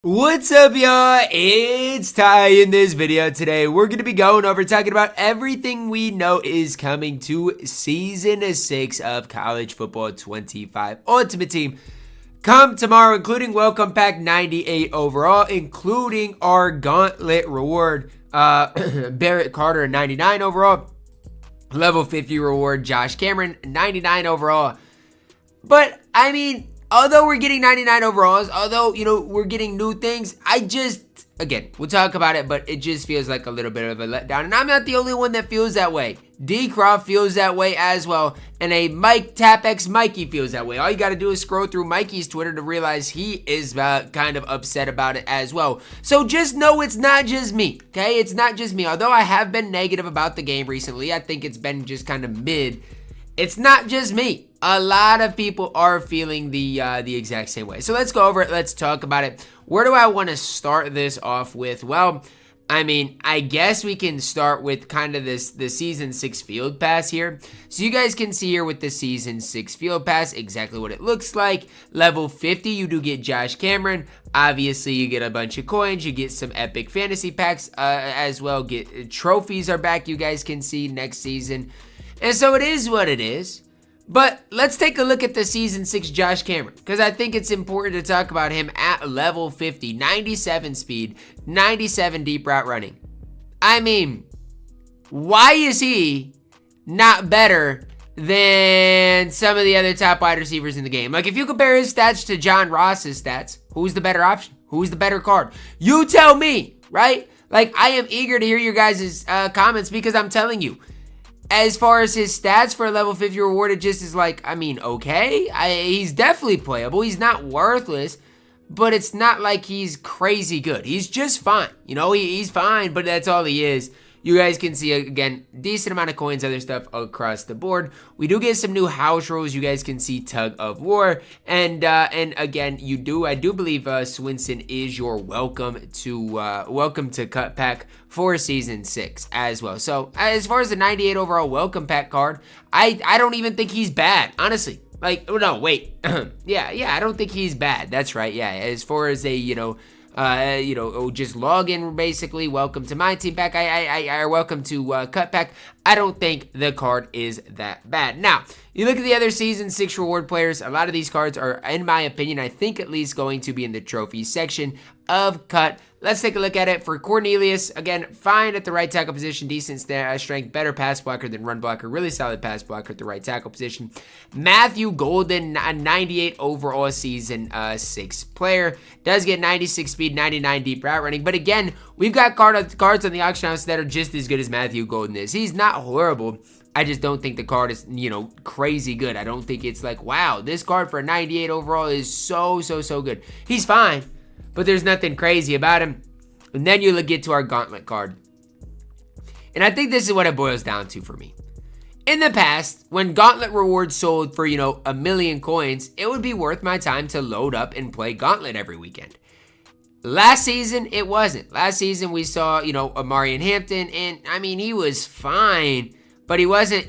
What's up, y'all? It's Ty. In this video today, we're going to be going over talking about everything we know is coming to Season 6 of College Football 25 Ultimate Team. Come tomorrow, including Welcome Pack 98 overall, including our Gauntlet reward, Barrett Carter 99 overall, level 50 reward, Josh Cameron 99 overall. But, I mean, although we're getting 99 overalls, although, we're getting new things, again, we'll talk about it, but it just feels like a little bit of a letdown. And I'm not the only one that feels that way. D. Croft feels that way as well. And a Mike TapX Mikey feels that way. All you got to do is scroll through Mikey's Twitter to realize he is kind of upset about it as well. So just know it's not just me, okay? It's not just me. Although I have been negative about the game recently, I think it's been just kind of mid. It's not just me. A lot of people are feeling the exact same way. So let's go over it. Let's talk about it. Where do I want to start this off with? Well, I mean, I guess we can start with kind of the Season 6 Field Pass here. So you guys can see here with the Season 6 Field Pass exactly what it looks like. Level 50, you do get Josh Cameron. Obviously, you get a bunch of coins. You get some epic fantasy packs as well. Trophies are back, you guys can see next season. And so it is what it is. But let's take a look at the Season 6 Josh Cameron, because I think it's important to talk about him at level 50, 97 speed, 97 deep route running. I mean, why is he not better than some of the other top wide receivers in the game? Like, if you compare his stats to John Ross's stats, who's the better option? Who's the better card? You tell me, right? Like, I am eager to hear your guys' comments, because I'm telling you, as far as his stats for a level 50 reward, it just is like, I mean, okay. He's definitely playable. He's not worthless, but it's not like he's crazy good. He's just fine. He's fine, but that's all he is. You guys can see, again, decent amount of coins, other stuff across the board. We do get some new house rules. You guys can see Tug of War. And again, I do believe Swinson is your welcome to Cut Pack for Season 6 as well. So, as far as the 98 overall welcome pack card, I don't even think he's bad, honestly. Like, no, wait. yeah, I don't think he's bad. That's right, yeah. As far as a, just log in, basically, welcome to my team pack, I welcome to Cut Pack. I don't think the card is that bad. Now, you look at the other Season 6 reward players, a lot of these cards are, in my opinion, I think at least going to be in the trophy section of Cut. Let's take a look at it. For Cornelius, again, fine at the right tackle position, decent strength, better pass blocker than run blocker, really solid pass blocker at the right tackle position. Matthew Golden, a 98 overall Season 6 player, does get 96 speed, 99 deep route running, but again, we've got cards on the auction house that are just as good as Matthew Golden is. He's not horrible. I just don't think the card is, crazy good. I don't think it's like, wow, this card for a 98 overall is so good. He's fine, but there's nothing crazy about him. And then you get to our Gauntlet card. And I think this is what it boils down to for me. In the past, when Gauntlet rewards sold for, 1,000,000 coins, it would be worth my time to load up and play Gauntlet every weekend. Last season, it wasn't. Last season, we saw, Amari in Hampton, and, I mean, he was fine. But he wasn't,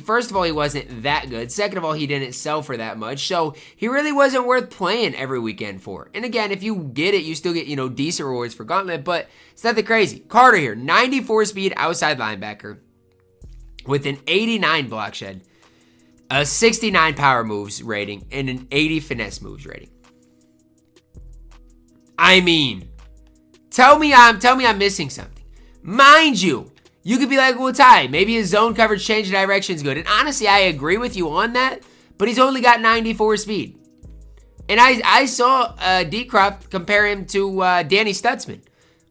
first of all, he wasn't that good. Second of all, he didn't sell for that much. So he really wasn't worth playing every weekend for. And again, if you get it, you still get, decent rewards for Gauntlet, but it's nothing crazy. Carter here, 94 speed outside linebacker with an 89 block shed, a 69 power moves rating, and an 80 finesse moves rating. I mean, tell me I'm missing something. Mind you, you could be like, well, Ty, maybe his zone coverage change of direction is good. And honestly, I agree with you on that, but he's only got 94 speed. And I saw D. Croft compare him to Danny Stutzman.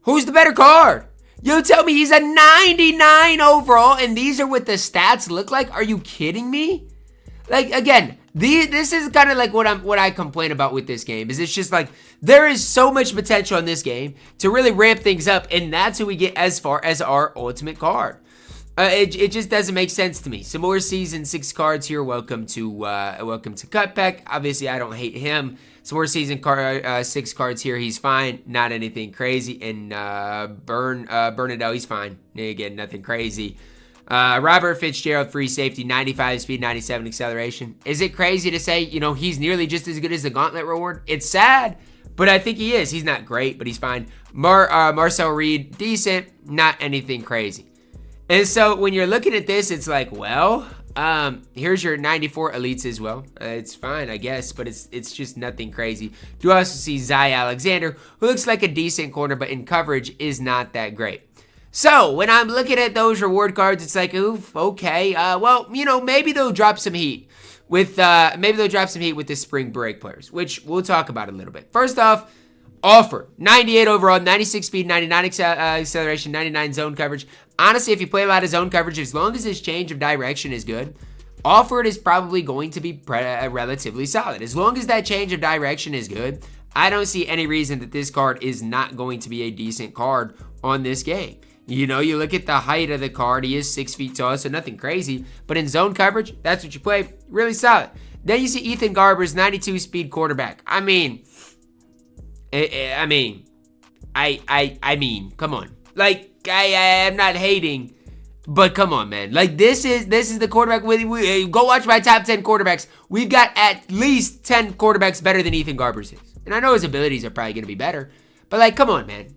Who's the better card? You tell me he's a 99 overall, and these are what the stats look like? Are you kidding me? Like, again, this is kind of like what I complain about with this game. Is it's just like, there is so much potential in this game to really ramp things up, and that's who we get as far as our ultimate card. It just doesn't make sense to me. Some more Season 6 cards here. Welcome to Cut Pack. Obviously, I don't hate him. Some more Season 6 cards here. He's fine. Not anything crazy. And Bernadette, he's fine. Again, nothing crazy. Robert Fitzgerald, free safety, 95 speed, 97 acceleration. Is it crazy to say, he's nearly just as good as the Gauntlet reward? It's sad, but I think he is. He's not great, but he's fine. Marcel Reed, decent, not anything crazy. And so when you're looking at this, it's like, well, here's your 94 elites as well. It's fine, I guess, but it's just nothing crazy. You also see Zy Alexander, who looks like a decent corner, but in coverage is not that great. So when I'm looking at those reward cards, it's like, oof, okay. Well, you know, maybe they'll drop some heat with the spring break players, which we'll talk about a little bit. First off, Offer, 98 overall, 96 speed, 99 acceleration, 99 zone coverage. Honestly, if you play a lot of zone coverage, as long as his change of direction is good, Offered is probably going to be relatively solid. As long as that change of direction is good, I don't see any reason that this card is not going to be a decent card on this game. You know, you look at the height of the card, he is 6 feet tall, so nothing crazy. But in zone coverage, that's what you play, really solid. Then you see Ethan Garbers, 92 speed quarterback. I mean, come on. Like, I'm not hating, but come on, man. Like, this is the quarterback. Go watch my top 10 quarterbacks. We've got at least 10 quarterbacks better than Ethan Garbers is. And I know his abilities are probably going to be better, but like, come on, man.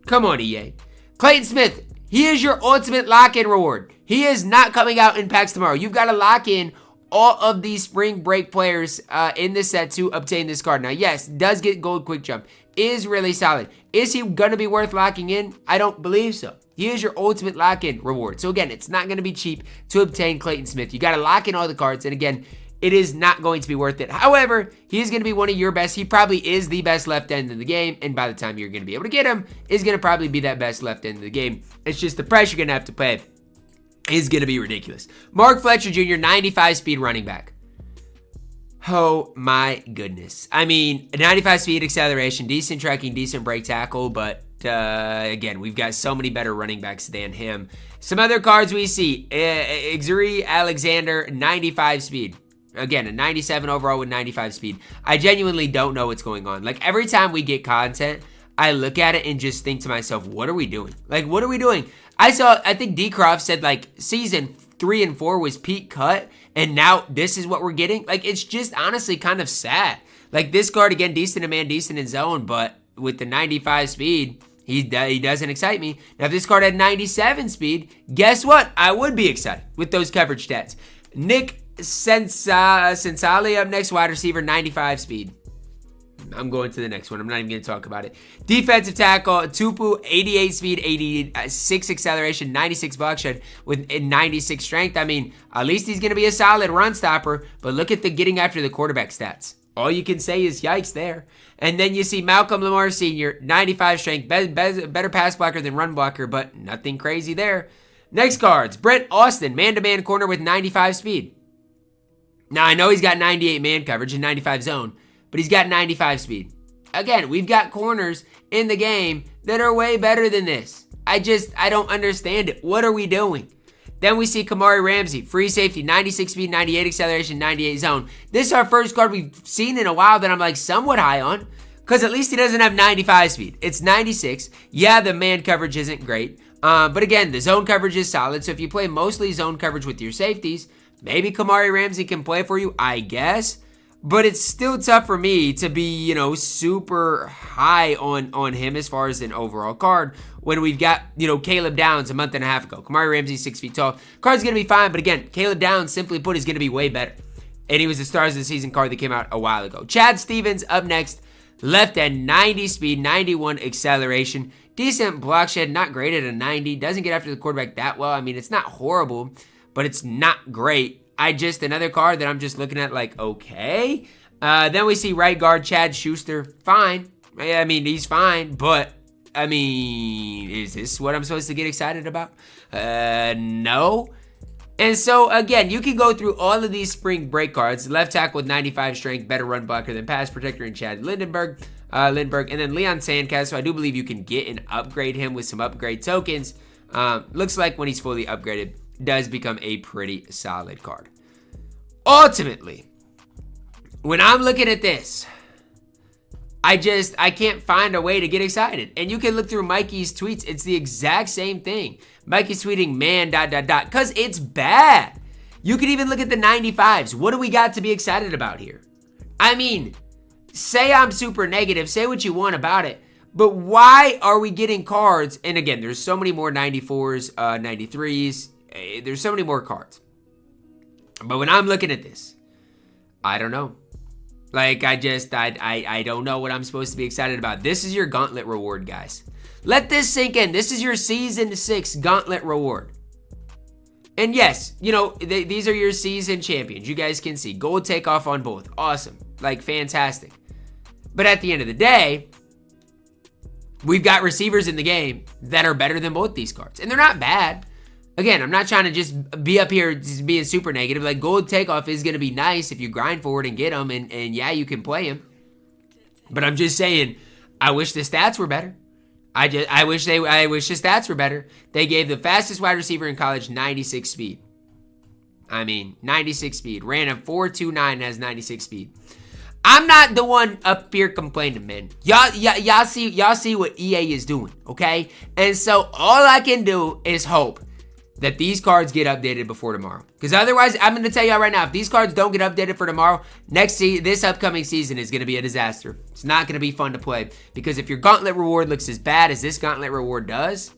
Come on, EA. Clayton Smith, he is your ultimate lock-in reward. He is not coming out in packs tomorrow. You've got to lock in all of these spring break players in this set to obtain this card. Now, yes, does get gold quick jump. Is really solid. Is he going to be worth locking in? I don't believe so. He is your ultimate lock-in reward. So again, it's not going to be cheap to obtain Clayton Smith. You got to lock in all the cards. And again, it is not going to be worth it. However, he is going to be one of your best. He probably is the best left end in the game. And by the time you're going to be able to get him, is going to probably be that best left end in the game. It's just the price you're going to have to pay is going to be ridiculous. Mark Fletcher Jr., 95 speed running back. Oh my goodness. I mean, 95 speed acceleration, decent tracking, decent break tackle, but again, we've got so many better running backs than him. Some other cards we see, Zirksee Alexander, 95 speed. Again, a 97 overall with 95 speed. I genuinely don't know what's going on. Like, every time we get content, I look at it and just think to myself, what are we doing? Like, what are we doing? I think D. Croft said, like, season 3 and 4 was peak cut, and now this is what we're getting. Like, it's just honestly kind of sad. Like, this card, again, decent in man, decent in zone, but with the 95 speed, he doesn't excite me. Now, if this card had 97 speed, guess what? I would be excited with those coverage stats. Nick Sensali up next, wide receiver, 95 speed. I'm going to the next one. I'm not even going to talk about it. Defensive tackle, Tupu, 88 speed, 86 acceleration, 96 block shed with 96 strength. I mean, at least he's going to be a solid run stopper, but look at the getting after the quarterback stats. All you can say is yikes there. And then you see Malcolm Lamar Sr., 95 strength, better pass blocker than run blocker, but nothing crazy there. Next cards, Brent Austin, man-to-man corner with 95 speed. Now, I know he's got 98 man coverage and 95 zone, but he's got 95 speed. Again, we've got corners in the game that are way better than this. I don't understand it. What are we doing? Then we see Kamari Ramsey, free safety, 96 speed, 98 acceleration, 98 zone. This is our first card we've seen in a while that I'm like somewhat high on, because at least he doesn't have 95 speed. It's 96. Yeah, the man coverage isn't great. But again, the zone coverage is solid. So if you play mostly zone coverage with your safeties, maybe Kamari Ramsey can play for you, I guess. But it's still tough for me to be, you know, super high on him as far as an overall card when we've got, you know, Caleb Downs a month and a half ago. Kamari Ramsey, 6 feet tall. Card's going to be fine, but again, Caleb Downs, simply put, is going to be way better. And he was the Stars of the Season card that came out a while ago. Chad Stevens up next. Left end, 90 speed, 91 acceleration. Decent block shed, not great at a 90. Doesn't get after the quarterback that well. I mean, it's not horrible, but it's not great. Another card that I'm just looking at like, okay. Then we see right guard Chad Schuster. Fine. I mean, he's fine, but I mean, is this what I'm supposed to get excited about? No. And so, again, you can go through all of these spring break cards. Left tackle with 95 strength, better run blocker than pass protector in Chad Lindbergh. And then Leon Sandcastle. I do believe you can get and upgrade him with some upgrade tokens. Looks like when he's fully upgraded, does become a pretty solid card. Ultimately, when I'm looking at this, I can't find a way to get excited. And you can look through Mikey's tweets. It's the exact same thing. Mikey's tweeting, man, ... because it's bad. You can even look at the 95s. What do we got to be excited about here? I mean, say I'm super negative, say what you want about it, but why are we getting cards? And again, there's so many more 94s, 93s. There's so many more cards. But when I'm looking at this, I don't know. Like, I don't know what I'm supposed to be excited about. This is your Gauntlet reward, guys. Let this sink in. This is your Season 6 Gauntlet reward. And yes, you know, these are your season champions. You guys can see. Gold takeoff on both. Awesome. Like, fantastic. But at the end of the day, we've got receivers in the game that are better than both these cards. And they're not bad. Again, I'm not trying to just be up here just being super negative. Like, gold takeoff is going to be nice if you grind forward and get them. And yeah, you can play him. But I'm just saying, I wish the stats were better. I wish the stats were better. They gave the fastest wide receiver in college 96 speed. I mean, 96 speed. Ran a 4.29 and has 96 speed. I'm not the one up here complaining, man. Y'all see what EA is doing, okay? And so all I can do is hope that these cards get updated before tomorrow. Because otherwise, I'm going to tell y'all right now, if these cards don't get updated for tomorrow, this upcoming season is going to be a disaster. It's not going to be fun to play. Because if your Gauntlet reward looks as bad as this Gauntlet reward does,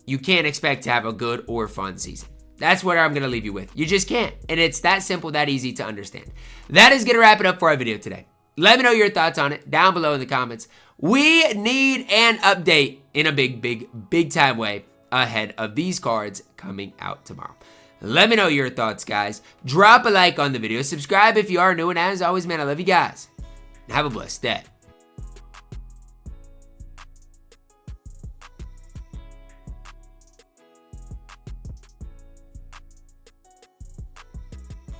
you can't expect to have a good or fun season. That's what I'm going to leave you with. You just can't. And it's that simple, that easy to understand. That is going to wrap it up for our video today. Let me know your thoughts on it down below in the comments. We need an update in a big time way ahead of these cards coming out tomorrow. Let me know your thoughts, guys. Drop a like on the video. Subscribe if you are new. And as always, man, I love you guys. Have a blessed day.